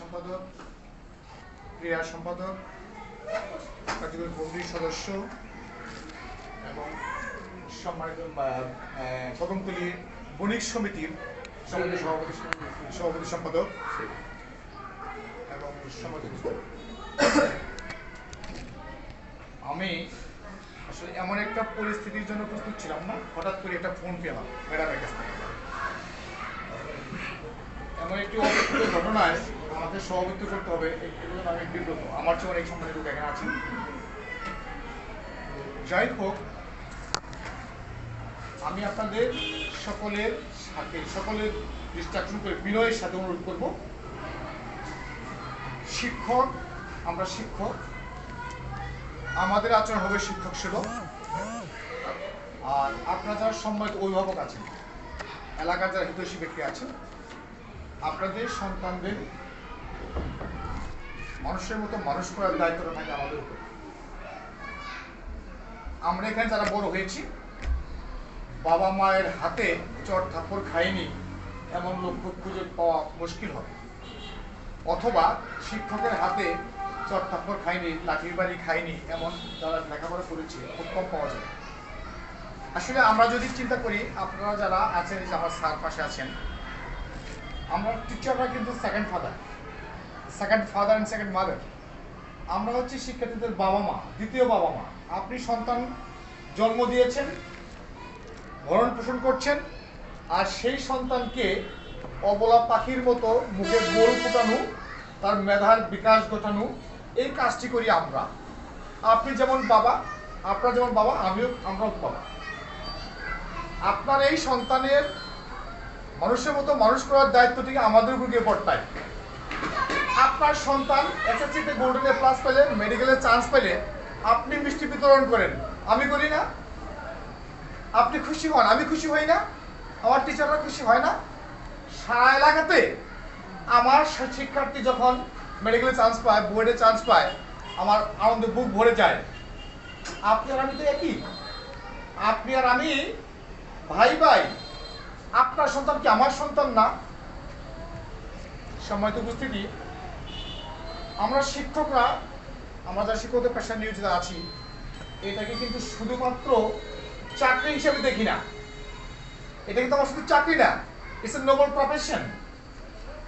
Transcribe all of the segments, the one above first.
সম্পাদক, ক্রীড়া সম্পাদক, কার্যকরী কমিটির সদস্য এবং সম্মানিত কদমতলী বণিক সমিতির সভাপতি সম্পাদক এবং সম্মানিত, আমি আসলে এমন একটা পরিস্থিতির জন্য প্রস্তুত ছিলাম না, হঠাৎ করে একটা ফোন পেলাম ম্যাডামের কাছ থেকে। এমন একটি অপ্রত্যাশিত ঘটনায় আমাদের সভাপতিত্ব করতে হবে, আমি বিব্রত। আমার চেয়ে অনেক সম্মানিত লোক এখানে আছেন। যাই হোক, আমি আপনাদের সকলের দৃষ্টি আকর্ষণ করে বিনয়ের সাথে অনুরোধ করব, শিক্ষক, আমরা শিক্ষক, আমাদের আচরণ হবে শিক্ষক সেবক। আর আপনারা যারা সম্মানিত অভিভাবক আছেন, এলাকার যারা হিতৈষী ব্যক্তি আছেন, আপনাদের সন্তানদের মানুষের মতো মানুষ করার দায়িত্বটা থাকে আমাদের উপর। আমরা এখানে যারা বড় হয়েছি, বাবা মায়ের হাতে চট থাপ্পড় খাইনি এমন লোক খুঁজে পাওয়া মুশকিল হবে, অথবা শিক্ষকের হাতে চট থাপ্পড় খাইনি, লাঠির বাড়ি খাইনি এমন যারা লেখাপড়া করেছে খুব কম পাওয়া যায়। আসলে আমরা যদি চিন্তা করি, আপনারা যারা আছেন, যে আমার স্যার পাশে আছেন, আমরা টিচাররা কিন্তু second father and second mother. আমরা হচ্ছে শিক্ষার্থীদের বাবা মা, দ্বিতীয় বাবা মা। আপনি সন্তান জন্ম দিয়েছেন, ভরণ পোষণ করছেন, আর সেই সন্তানকে অবলা পাখির মতো মুখে গোল ফোটানো, তার মেধার বিকাশ ঘটানো, এই কাজটি করি আমরা। আপনি যেমন বাবা, আপনার যেমন বাবা, আমরাও বাবা। আপনার এই সন্তানের মানুষের মতো মানুষ করার দায়িত্বটি আমাদের উপর গিয়ে বর্তায়। আপনার সন্তান এসএসসিতে গোল্ডেন এ প্লাস পেলে, মেডিকেলে চান্স পেলে, আপনি মিষ্টি বিতরণ করেন, আমি করি না? আপনি খুশি হন, আমি খুশি হই না? আমার টিচাররা খুশি হয় না? সারা এলাকাতে আমার শিক্ষার্থী যখন মেডিকেলে চান্স পায়, বোর্ডে চান্স পায়, আমার আনন্দে বুক ভরে যায়। আপনি আর আমি তো একই, আপনি আর আমি ভাই ভাই। আপনার সন্তান কি আমার সন্তান না? সম্মানিত উপস্থিতি, আমরা শিক্ষকরা, আমরা যারা শিক্ষকদের পেশায় নিয়োজিত আছি, এটাকে কিন্তু শুধুমাত্র চাকরি হিসেবে দেখি না। এটা কিন্তু আমার শুধু চাকরি না, ইটস এ নোবেল প্রফেশন।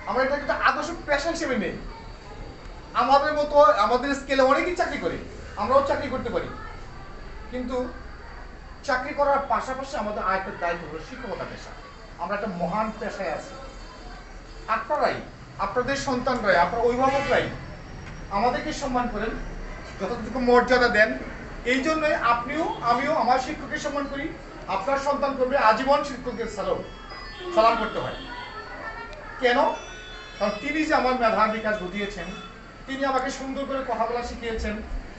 আমরা এটা কিন্তু আদর্শ পেশা হিসেবে নেই। আমাদের মতো আমাদের স্কেলে অনেকেই চাকরি করে, আমরাও চাকরি করতে পারি, কিন্তু চাকরি করার পাশাপাশি আমাদের আরেকটা দায়িত্ব হলো শিক্ষকতা পেশা। আমরা একটা মহান পেশায় আছি। আপনারাই, আপনাদের সন্তানরাই, আপনার অভিভাবকরাই আমাদেরকে সম্মান করেন, যতটুকু মর্যাদা দেন। এই জন্যই আপনিও আমিও আমার শিক্ষককে সম্মান করি। আপনার সন্তান করবে আজীবন শিক্ষকের সালাম করতে হয়। কেন? কারণ তিনি যে আমার মেধার বিকাশ ঘটিয়েছেন, তিনি আমাকে সুন্দর করে কথা বলা শিখিয়েছেন,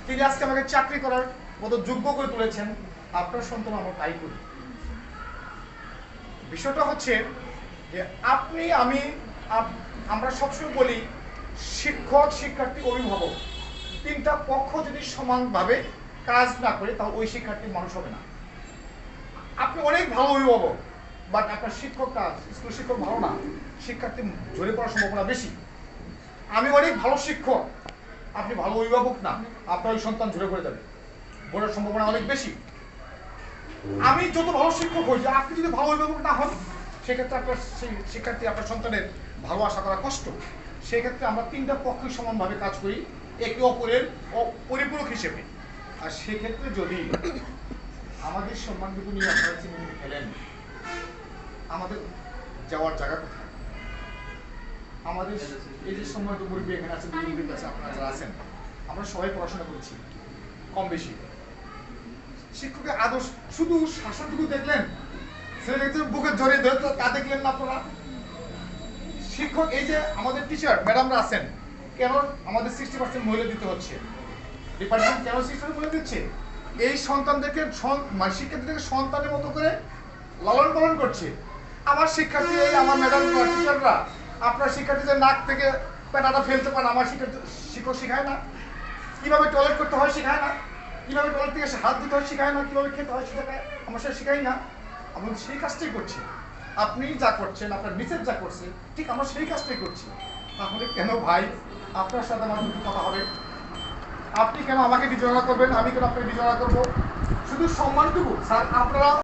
তিনি আজকে আমাকে চাকরি করার মতো যোগ্য করে তুলেছেন। আপনার সন্তান আমরা তাই করি। বিষয়টা হচ্ছে যে আপনি, আমি, আমরা সবসময় বলি শিক্ষক, শিক্ষার্থী, অভিভাবক, তিনটা পক্ষ যদি সমানভাবে কাজ না করে, তাহলে ওই শিক্ষার্থী মানুষ হবে না। আপনি অনেক ভালো অভিভাবক, বাট আপনার শিক্ষকটা, স্কুল শিক্ষক ভালো না, শিক্ষার্থী ঝরে পড়ার সম্ভাবনা বেশি। আমি অনেক ভালো শিক্ষক, আপনি ভালো অভিভাবক না, আপনার ওই সন্তান ঝরে পড়ে যাবে, পড়ার সম্ভাবনা অনেক বেশি। আমি যত ভালো শিক্ষক হই, আপনি যদি ভালো অভিভাবক না হন, সেক্ষেত্রে আপনার শিক্ষার্থী, আপনার সন্তানের ভালো আশা করা কষ্ট। সেক্ষেত্রে আমরা তিনটা পক্ষই সমানভাবে কাজ করি, একে অপরের পরিপূরক হিসেবে। আর সেক্ষেত্রে যদি আমাদের সম্মানটুকু নিয়ে আপনারা চিনে ফেলেন, আমাদের যাওয়ার জায়গা কোথায়? আমাদের এই যে সম্মানিত মুরব্বী এখানে আছেন, আপনারা যারা আছেন, আমরা সবাই পড়াশোনা করছি কম বেশি। শিক্ষকের আদর্শ শুধু শাসনটুকু দেখলেন, ছেলেটাকে বুকে জড়িয়ে ধরে তা দেখলেন না আপনারা? শিক্ষক, এই যে আমাদের টিচার ম্যাডামরা আছেন, কেন আমাদের 60% মহিলা দিতে হচ্ছে? ডিপার্টমেন্ট কেন 60% মহিলা দিচ্ছে? এই সন্তানদেরকে, শিক্ষার্থীদেরকে সন্তানের মতো করে লালন পালন করছে। আমার শিক্ষার্থী, আমার ম্যাডাম টিচাররা আপনার শিক্ষার্থীদের নাক থেকে পেটাটা ফেলতে পারেন, আমার শিক্ষক শেখায় না? কিভাবে টয়লেট করতে হয় শেখায় না? কিভাবে টয়লেট থেকে হাত দিতে হয় শেখায় না? কিভাবে খেতে হয় শেখায়? আমরা সেটা শেখাই না। আমরা সেই কাজটাই করছি। আপনি যা করছেন, আপনার মিসেস যা করছে, ঠিক আমরা সেই কাজটাই করছি। তাহলে কেন ভাই আপনার সাথে আমার দুটো কথা হবে? আপনি কেন আমাকে বিচরণা করবেন, আমি কেন আপনাকে বিচরণা করবো? শুধু সম্মানটুকু স্যার, আপনারা